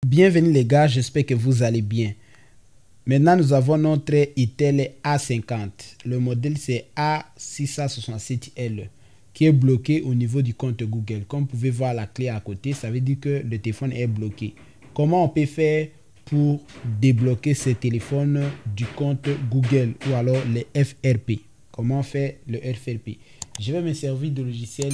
Bienvenue les gars, j'espère que vous allez bien. Maintenant, nous avons notre Itel A50. Le modèle c'est A667L qui est bloqué au niveau du compte Google. Comme vous pouvez voir la clé à côté, ça veut dire que le téléphone est bloqué. Comment on peut faire pour débloquer ce téléphone du compte Google ou alors les FRP? Comment faire le FRP? Je vais me servir de logiciel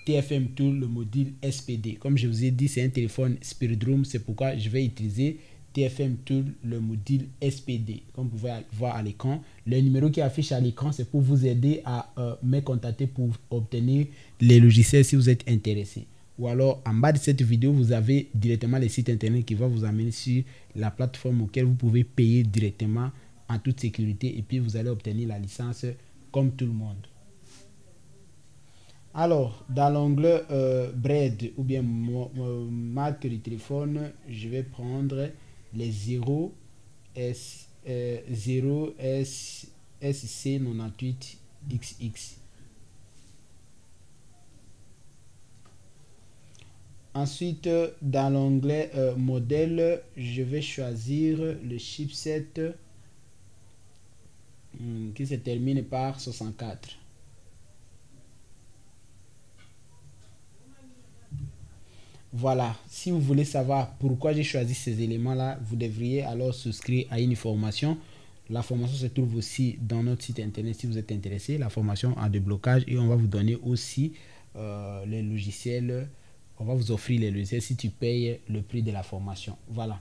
TFM Tool, le module SPD. Comme je vous ai dit, c'est un téléphone Spirit Room, c'est pourquoi je vais utiliser TFM Tool, le module SPD. Comme vous pouvez voir à l'écran, le numéro qui affiche à l'écran, c'est pour vous aider à me contacter pour obtenir les logiciels si vous êtes intéressé. Ou alors, en bas de cette vidéo, vous avez directement le site internet qui va vous amener sur la plateforme auquel vous pouvez payer directement en toute sécurité et puis vous allez obtenir la licence comme tout le monde. Alors, dans l'onglet Bread ou bien marque du téléphone, je vais prendre les 0 SC98XX. Ensuite, dans l'onglet modèle, je vais choisir le chipset qui se termine par 64. Voilà, si vous voulez savoir pourquoi j'ai choisi ces éléments-là, vous devriez alors souscrire à une formation. La formation se trouve aussi dans notre site internet si vous êtes intéressé. La formation en déblocage et on va vous donner aussi les logiciels. On va vous offrir les logiciels si tu payes le prix de la formation. Voilà.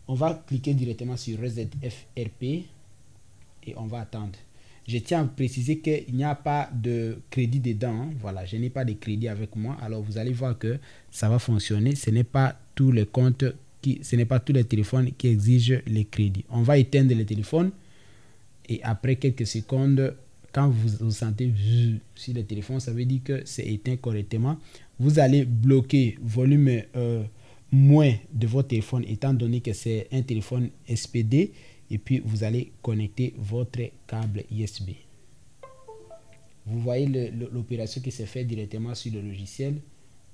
On va cliquer directement sur Reset FRP et on va attendre. Je tiens à préciser qu'il n'y a pas de crédit dedans. Hein. Voilà, je n'ai pas de crédit avec moi. Alors, vous allez voir que ça va fonctionner. Ce n'est pas tous les comptes, ce n'est pas tous les téléphones qui exigent les crédits. On va éteindre le téléphone et après quelques secondes, quand vous sentez sur le téléphone, ça veut dire que c'est éteint correctement. Vous allez bloquer volume moins de votre téléphone étant donné que c'est un téléphone SPD. Et puis, vous allez connecter votre câble USB. Vous voyez l'opération qui se fait directement sur le logiciel.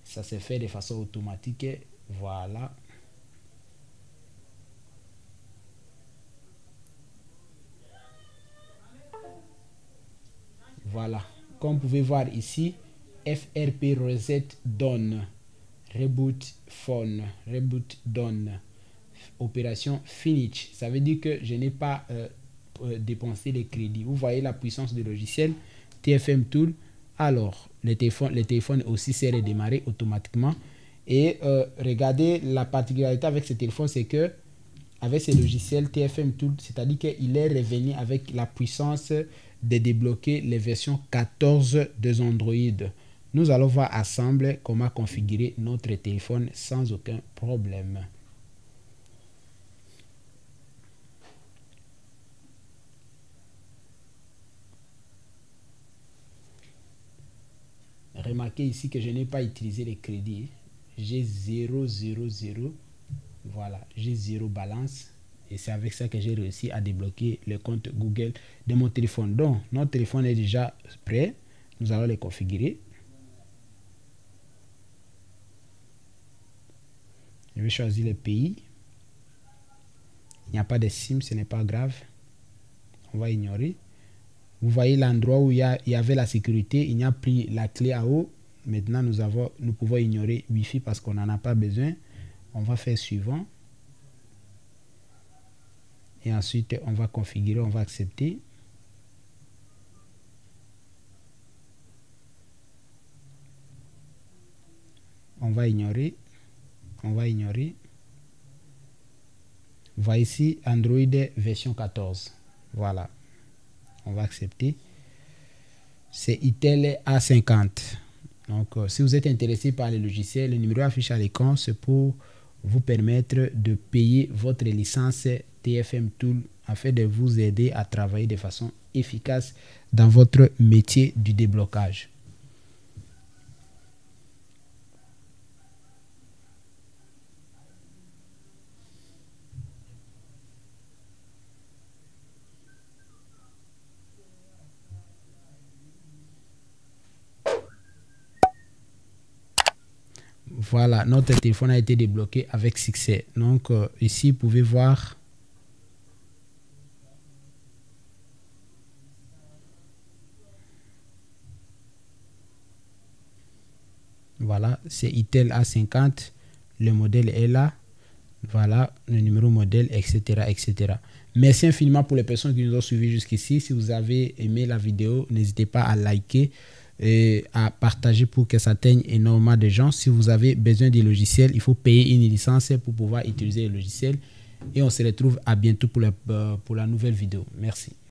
Ça se fait de façon automatique. Voilà. Voilà. Comme vous pouvez voir ici, FRP Reset Done. Reboot Phone. Reboot Done. Opération finish, ça veut dire que je n'ai pas dépensé les crédits. Vous voyez la puissance du logiciel TFM Tool. Alors le téléphone aussi s'est redémarré automatiquement et regardez la particularité avec ce téléphone, c'est que avec ce logiciel TFM Tool, c'est-à-dire qu'il est revenu avec la puissance de débloquer les versions 14 de Android. Nous allons voir ensemble comment configurer notre téléphone sans aucun problème. Remarquez ici que je n'ai pas utilisé les crédits. J'ai 0. Voilà, j'ai 0 balance. Et c'est avec ça que j'ai réussi à débloquer le compte Google de mon téléphone. Donc, notre téléphone est déjà prêt. Nous allons le configurer. Je vais choisir le pays. Il n'y a pas de SIM, ce n'est pas grave. On va ignorer. Vous voyez l'endroit où il y avait la sécurité, il n'y a plus la clé à eau. Maintenant, nous pouvons ignorer Wi-Fi parce qu'on n'en a pas besoin. On va faire suivant. Et ensuite, on va configurer, on va accepter. On va ignorer. On va ignorer. Vous voyez ici, Android version 14. Voilà. On va accepter. C'est Itel A50. Donc, si vous êtes intéressé par les logiciels, le numéro affiché à l'écran, c'est pour vous permettre de payer votre licence TFM Tool afin de vous aider à travailler de façon efficace dans votre métier du déblocage. Voilà, notre téléphone a été débloqué avec succès. Donc ici, vous pouvez voir. Voilà, c'est Itel A50. Le modèle est là. Voilà, le numéro modèle, etc., etc. Merci infiniment pour les personnes qui nous ont suivis jusqu'ici. Si vous avez aimé la vidéo, n'hésitez pas à liker et à partager pour que ça atteigne énormément de gens. Si vous avez besoin des logiciels, il faut payer une licence pour pouvoir utiliser le logiciel. Et on se retrouve à bientôt pour la nouvelle vidéo. Merci.